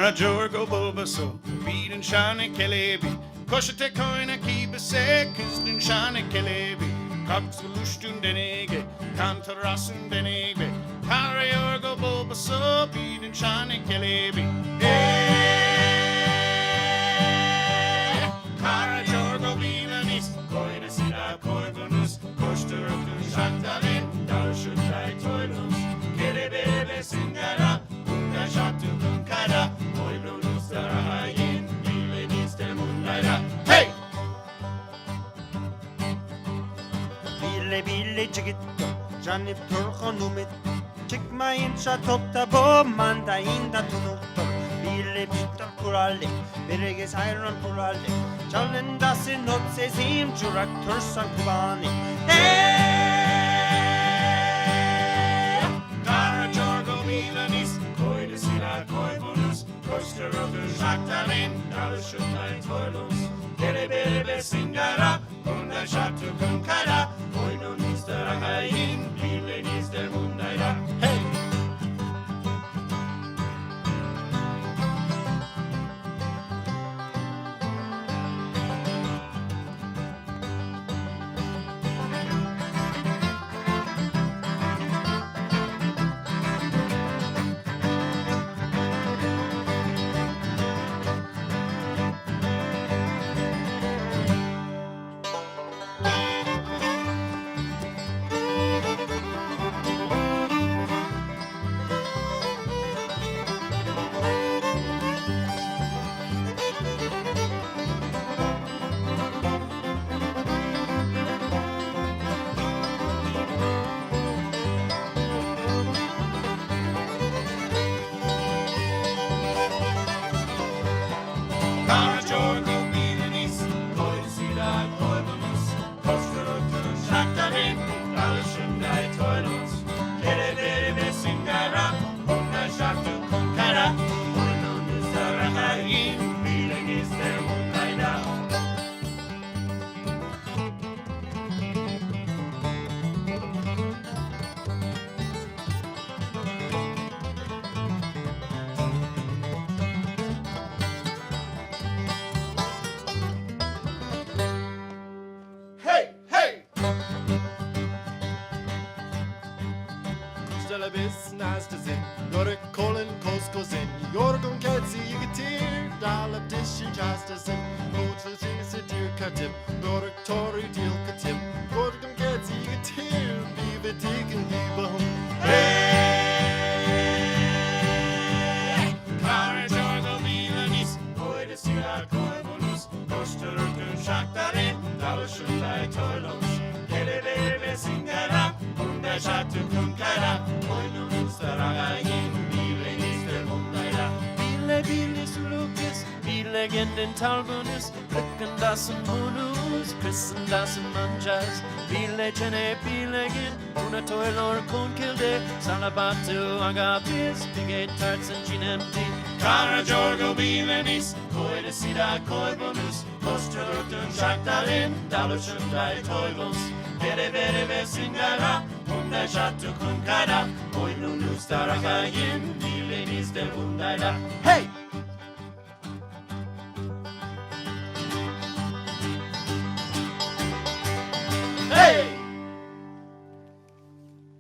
Kara Jorgo Bulbasaur, Beat and Shiny Kelebi, Koshate Koina Kibase, Kistin Shiny Kelebi, Coxalushtun Denege, Cantarasun Denege, Kara Jorgo Bulbasaur, Beat and Shiny Kelebi. Kara Jorgo Vilanis, Koina Sida Koivunus, Koshtarukun Shantalin, Dalshutai Toilus, Kelebebe Singara, Unda Shatukun Kada, Toilus Darahayin, Vilanis Demundara. Hey! Bile bile çıgıttı, canip turhanumit. Çıkmayınca topta bu mandayında tunuktur. Bile bitter kuralli, bereges hayran kuralli. Çalındasın not sezim, çurak tursan kubani. Kara Jorgo Vilanis, Koida Sida Koivunus, Koshtarukun Shantalin, Dalshutai Toilus, Kelebebe Singara, Unda Shatukun Kada, Toilus Darahayin, Vilanis Demundara. Hey! Kara Jorgo Vilanis, Koida Sida Koivunus, Koshtarukun Shantalin, Dalshutai Toilus, Kelebebe Singara, Unda Shatukun Kada, Toilus Darahayin, Vilanis Demundara. Hey, hey! Ställa bis nästa sin. Göre kollen koskosin. Jorgon ketsi yigetir. Dalab dishi chastasin. Kotsel sin sitir katim. Göre tori dil katim. Jorgon ketsi yigetir. Vive digen libahum. Kara Jorgo Vilanis, Koida Sida Koivunus, Koshtarukun Shantalin, Dalshutai Toilus, Kelebebe Singara, Unda Shatukun Kada, Toilus Darahayin, Vilanis Demundara. Bile bile sulukis, bile genden talbunus, Rickendassen hunus, Christendassen manjas, bile chene bile gen, una toilor con kilde, salabatu agapis, bige tarts and ginemti. Kara Jorgo Vilanis, Koida Sida Koivunus, Koshtarukun Shantalin, Dalshutai Toilus, Kelebebe Singara, Unda Shatukun Kada, Toilus Darahayin, Vilanis Demundara. Hey!